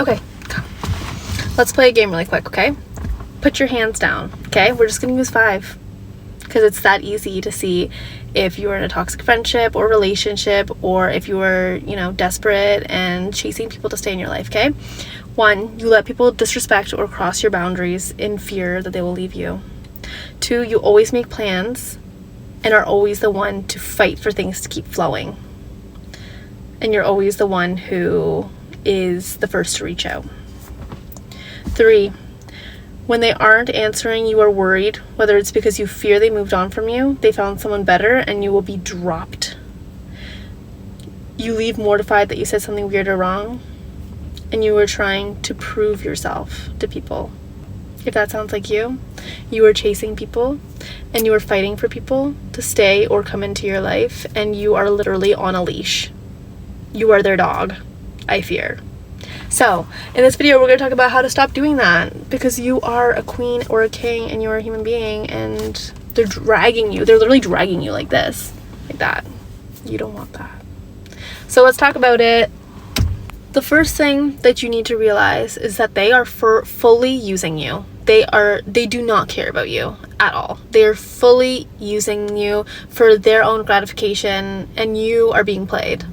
Okay, let's play a game really quick, okay? Put your hands down, okay? We're just gonna use 5 because it's that easy to see if you were in a toxic friendship or relationship, or if you were, desperate and chasing people to stay in your life, okay? 1, you let people disrespect or cross your boundaries in fear that they will leave you. 2, you always make plans and are always the one to fight for things to keep flowing. And you're always the one who is the first to reach out. 3, when they aren't answering, you are worried, whether it's because you fear they moved on from you, they found someone better, and you will be dropped. You leave mortified that you said something weird or wrong, and you were trying to prove yourself to people. If that sounds like you were chasing people, and you were fighting for people to stay or come into your life, and you are literally on a leash. You are their dog, I fear. So, in this video, we're going to talk about how to stop doing that, because you are a queen or a king and you're a human being, and they're dragging you. They're literally dragging you like this, like that. You don't want that. So let's talk about it. The first thing that you need to realize is that they are fully using you. They do not care about you at all. They are fully using you for their own gratification, and you are being played.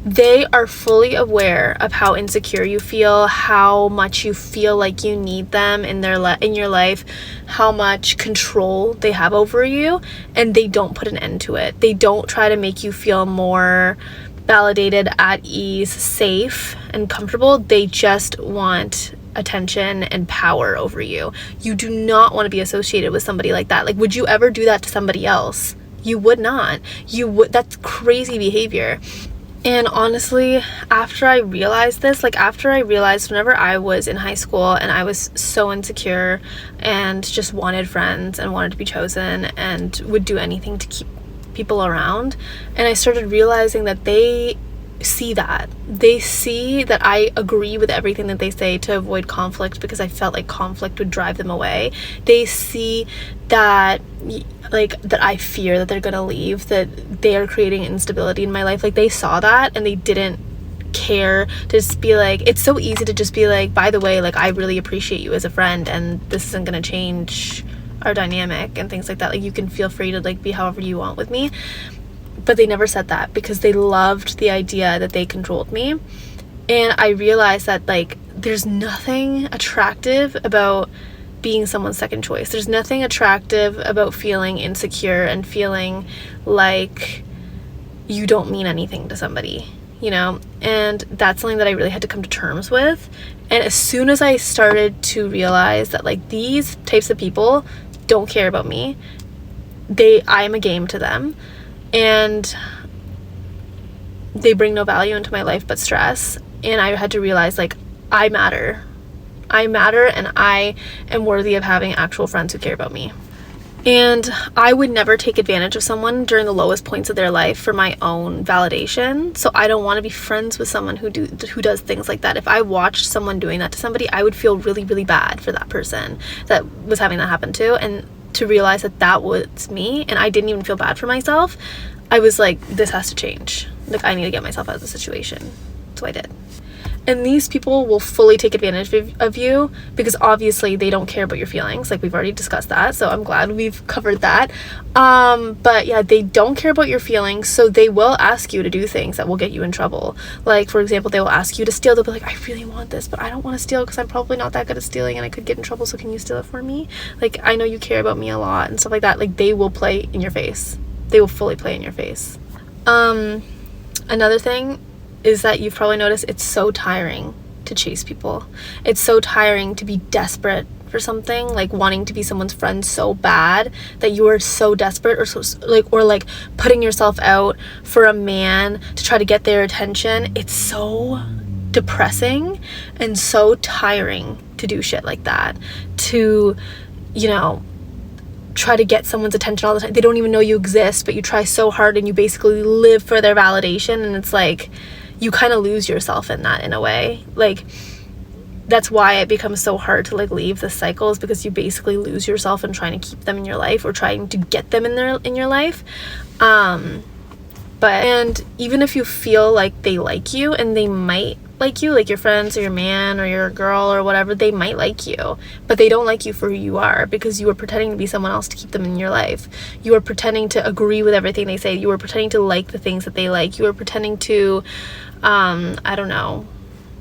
They are fully aware of how insecure you feel, how much you feel like you need them in your life, how much control they have over you, and they don't put an end to it. They don't try to make you feel more validated, at ease, safe, and comfortable. They just want attention and power over you. You do not want to be associated with somebody like that. Like, would you ever do that to somebody else? You would not. That's crazy behavior. And honestly, after I realized whenever I was in high school and I was so insecure and just wanted friends and wanted to be chosen and would do anything to keep people around, and I started realizing that they see that I agree with everything that they say to avoid conflict, because I felt like conflict would drive them away. They see that that I fear that they're gonna leave, that they are creating instability in my life. Like, they saw that and they didn't care to just be like, it's so easy to just be like, by the way, like, I really appreciate you as a friend and this isn't gonna change our dynamic and things like that. Like, you can feel free to like be however you want with me. But they never said that because they loved the idea that they controlled me. And I realized that like there's nothing attractive about being someone's second choice. There's nothing attractive about feeling insecure and feeling like you don't mean anything to somebody, and that's something that I really had to come to terms with. And as soon as I started to realize that like these types of people don't care about me, I am a game to them, and they bring no value into my life but stress, and I had to realize like I matter, and I am worthy of having actual friends who care about me. And I would never take advantage of someone during the lowest points of their life for my own validation. So I don't want to be friends with someone who does things like that. If I watched someone doing that to somebody, I would feel really, really bad for that person that was having that happen to. And to realize that was me, and I didn't even feel bad for myself, I was like, this has to change. Like, I need to get myself out of the situation. So I did. And these people will fully take advantage of you because obviously they don't care about your feelings. Like, we've already discussed that, so I'm glad we've covered that. But yeah, they don't care about your feelings, so they will ask you to do things that will get you in trouble. Like, for example, they will ask you to steal. They'll be like, I really want this, but I don't want to steal because I'm probably not that good at stealing and I could get in trouble, so can you steal it for me? Like, I know you care about me a lot and stuff like that. Like, they will play in your face. They will fully play in your face. Another thing is that you've probably noticed it's so tiring to chase people. It's so tiring to be desperate for something, like wanting to be someone's friend so bad that you are so desperate, or putting yourself out for a man to try to get their attention. It's so depressing and so tiring to do shit like that, to try to get someone's attention all the time. They don't even know you exist, but you try so hard and you basically live for their validation, and it's like you kind of lose yourself in that in a way. Like, that's why it becomes so hard to like leave the cycles, because you basically lose yourself in trying to keep them in your life or trying to get them in your life. And even if you feel like they like you, and they might like you, like your friends or your man or your girl or whatever, they might like you, but they don't like you for who you are, because you are pretending to be someone else to keep them in your life. You are pretending to agree with everything they say. You are pretending to like the things that they like. You are pretending to I don't know,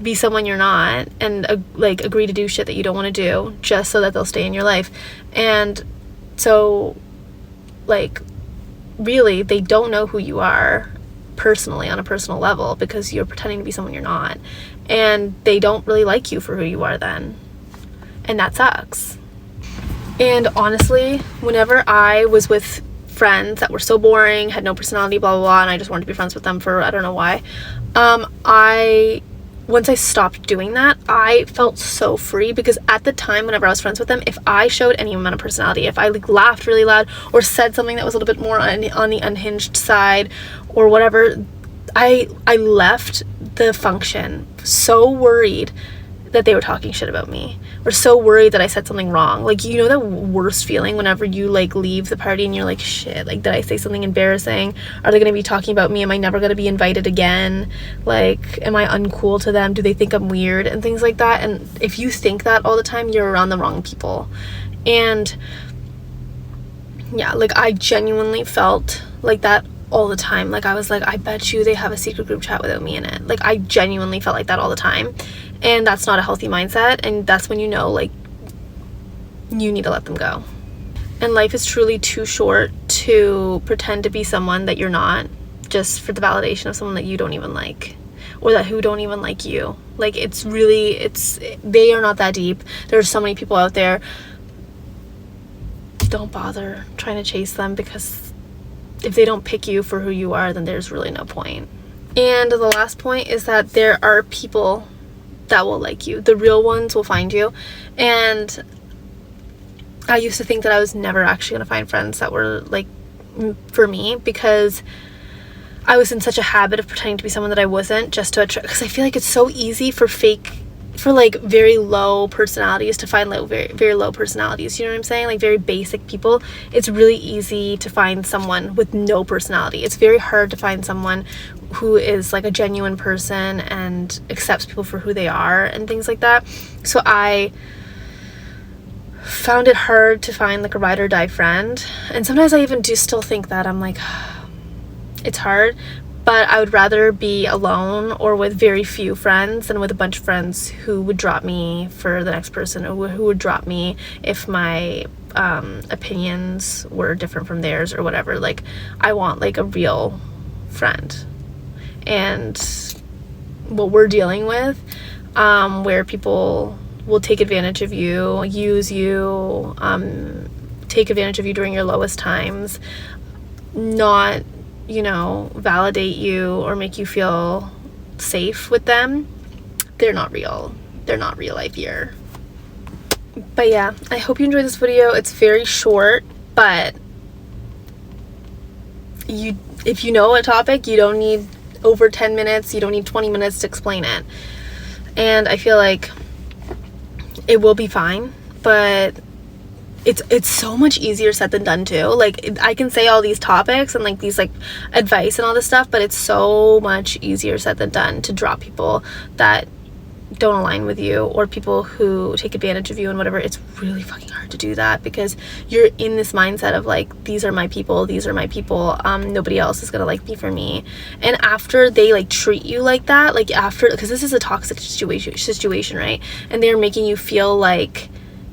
be someone you're not, and like agree to do shit that you don't want to do just so that they'll stay in your life. And so, like, really, they don't know who you are personally, on a personal level, because you're pretending to be someone you're not, and they don't really like you for who you are then, and that sucks. And honestly, whenever I was with friends that were so boring, had no personality, blah blah blah, and I just wanted to be friends with them for I don't know why, once I stopped doing that, I felt so free, because at the time whenever I was friends with them, if I showed any amount of personality, if I like laughed really loud or said something that was a little bit more on the unhinged side or whatever, I left the function so worried that they were talking shit about me, or so worried that I said something wrong. Like, you know, that worst feeling whenever you like leave the party and you're like, shit, like, did I say something embarrassing? Are they gonna be talking about me? Am I never gonna be invited again? Like, am I uncool to them? Do they think I'm weird? And things like that. And if you think that all the time, you're around the wrong people. And yeah, like, I genuinely felt like that all the time. Like, I was like, I bet you they have a secret group chat without me in it. Like, I genuinely felt like that all the time, and that's not a healthy mindset. And that's when you know, like, you need to let them go. And life is truly too short to pretend to be someone that you're not, just for the validation of someone that you don't even like, or that who don't even like you. Like, they are not that deep. There's so many people out there. Don't bother trying to chase them, because if they don't pick you for who you are, then there's really no point. And the last point is that there are people that will like you. The real ones will find you. And I used to think that I was never actually going to find friends that were like for me, because I was in such a habit of pretending to be someone that I wasn't, just to attract, because I feel like it's so easy for like very low personalities to find very, very low personalities. You know what I'm saying? Like, very basic people. It's really easy to find someone with no personality. It's very hard to find someone who is like a genuine person and accepts people for who they are and things like that. So I found it hard to find like a ride or die friend. And sometimes I even do still think that. I'm like, it's hard. But I would rather be alone or with very few friends than with a bunch of friends who would drop me for the next person, or who would drop me if my opinions were different from theirs or whatever. Like, I want like a real friend. And what we're dealing with, where people will take advantage of you, use you, take advantage of you during your lowest times, not, you know, validate you or make you feel safe with them, they're not real. They're not real life here. But yeah, I hope you enjoyed this video. It's very short, but if you know a topic, you don't need over 10 minutes, you don't need 20 minutes to explain it. And I feel like it will be fine, but it's so much easier said than done too. Like, I can say all these topics and like these like advice and all this stuff, but it's so much easier said than done to drop people that don't align with you, or people who take advantage of you and whatever. It's really fucking hard to do that, because you're in this mindset of like, these are my people, nobody else is gonna like me for me. And after they like treat you like that, like after, because this is a toxic situation, right? And they're making you feel like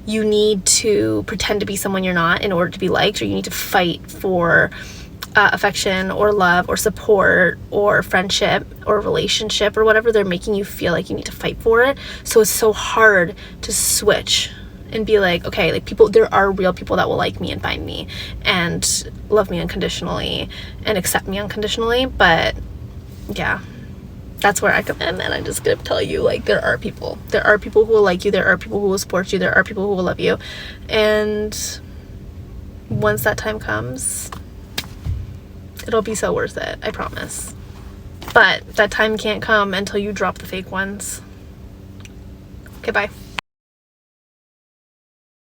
you need to pretend to be someone you're not in order to be liked, or you need to fight for affection or love or support or friendship or relationship or whatever. They're making you feel like you need to fight for it. So it's so hard to switch and be like, okay, like, there are real people that will like me and find me and love me unconditionally and accept me unconditionally. But yeah, that's where I come in, and I'm just gonna tell you, like, there are people who will like you, there are people who will support you, there are people who will love you, and once that time comes, it'll be so worth it, I promise. But that time can't come until you drop the fake ones. Okay, bye.